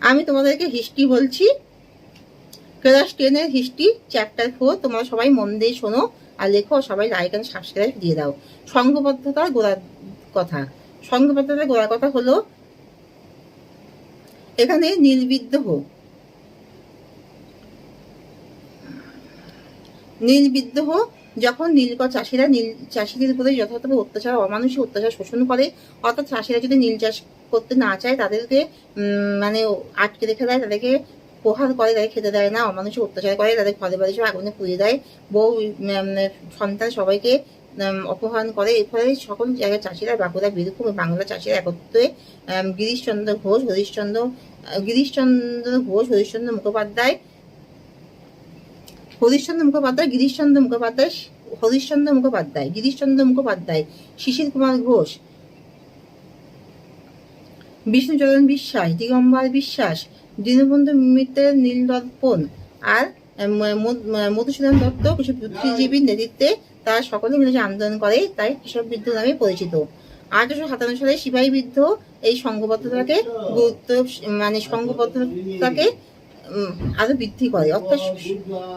আমি তোমাদেরকে হিস্ট্রি বলছি, ক্লাস 10 হিস্ট্রি চ্যাপ্টার 4। তোমরা সবাই মন দিয়ে শোনো আর লেখো, সবাই লাইক এন্ড সাবস্ক্রাইব দিয়ে দাও। সংঘবদ্ধতার গোড়ার কথা। সংঘবদ্ধতার গোড়ার কথা হলো, এখানে নীলবিদ্রোহ যখন নীলকর চাষিরা চাষিদের উপরে যথাযথ অত্যাচার, অমানুষিক অত্যাচার শোষণ করে, অর্থাৎ চাষিরা যদি নীল চাষ করতে না চায় তাদেরকে মানে আটকে রেখে দেয়, তাদেরকে প্রহার করে, তাদের খেতে দেয় না, অমানুষিক অত্যাচার করে, তাদের ঘরে বাড়ি সব আগুনে পুড়িয়ে দেয়, বউ সন্তান সবাইকে অপহরণ করে। এর ফলে সকল জায়গায় চাষিরা, বাঁকুড়া, বীরভূম, বাংলা চাষিরা একত্রে গিরিশচন্দ্র ঘোষ, হরিশ্চন্দ্র মুখোপাধ্যায়, শিশির কুমার ঘোষ, বিষ্ণুচরণ বিশ্বাস, দিগম্বর বিশ্বাস, দীনবন্ধু মিত্রের নীলদর্পণ আর মধুসূদন দত্ত কিছু বুদ্ধিজীবীর নেতৃত্বে তারা সকলে মিলে আন্দোলন করে, তাই কৃষক বিদ্রোহ নামে পরিচিত। 1857 সালে সিপাহী বিদ্রোহ এই সংঘবদ্ধতাকে সংঘবদ্ধতাকে আরো বৃদ্ধি করে, অর্থাৎ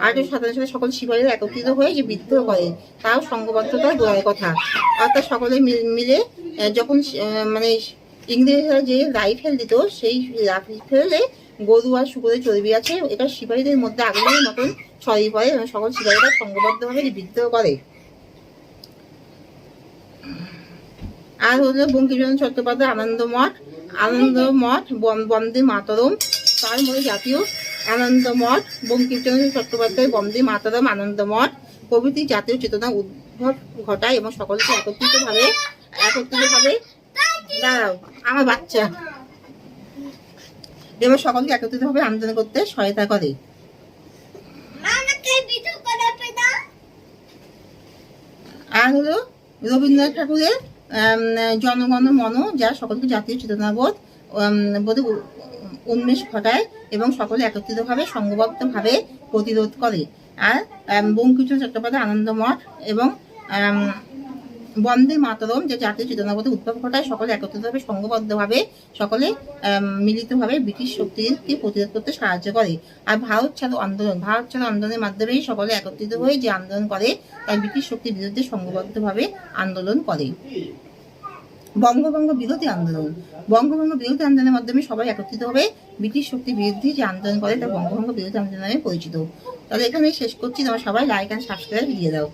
1857 সালে সকল সিপাহীরা একত্রিত হয়ে যে বিদ্রোহ করে তাও সংঘবদ্ধতার গোড়ার কথা। অর্থাৎ সকলে মিলে যখন ইংরেজরা যে রাইফেল দিত, সেই রাইফেলে গরু আর শুকুরের চর্বি আছে, এটা সিপাহীদের মধ্যে আগুনের মতন ছড়িয়ে পড়ে এবং সকল সিপাহীরা সংঘবদ্ধভাবে বিদ্রোহ করে। আর হলো বঙ্কিমচন্দ্র চট্টোপাধ্যায় আনন্দমঠ বন্দে মাতরম, তার মধ্যে জাতীয় আনন্দমঠ, বঙ্কিমচন্দ্র চট্টোপাধ্যায় বন্দে মাতরম, আনন্দমঠ প্রভৃতি জাতীয় চেতনা উদ্ভব ঘটায় এবং সকলকে একত্রিতভাবে দাঁড়াও আমার বাচ্চা এবং সকলকে একত্রিতভাবে আন্দোলন করতে সহায়তা করে। আর হলো রবীন্দ্রনাথ ঠাকুরের জনগণ মন, যা সকলকে জাতীয় চেতনাবোধ বোধে উন্মেষ ঘটায় এবং সকলে একত্রিতভাবে সংঘবদ্ধভাবে প্রতিরোধ করে। আর বঙ্কিমচন্দ্র চট্টোপাধ্যায় আনন্দমঠ এবং বন্দে মাতরম, যে জাতীয় চেতনাবোধে উদ্ভব ঘটায়, সকলে একত্রিতভাবে সংঘবদ্ধভাবে সকলে মিলিতভাবে ব্রিটিশ শক্তিকে প্রতিরোধ করতে সাহায্য করে। আর ভারত ছাড়ো আন্দোলনের মাধ্যমেই সকলে একত্রিত হয়ে যে আন্দোলন করে, তাই ব্রিটিশ শক্তির বিরুদ্ধে সংঘবদ্ধভাবে আন্দোলন করে। বঙ্গভঙ্গ বিরোধী আন্দোলনের মাধ্যমে সবাই একত্রিত হবে ব্রিটিশ শক্তির বিরুদ্ধে যে আন্দোলন করে, তা বঙ্গভঙ্গ বিরোধী আন্দোলন নামে পরিচিত। তাহলে এখানে শেষ করছি, তোমরা সবাই লাইক এন্ড সাবস্ক্রাইব দিয়ে দাও।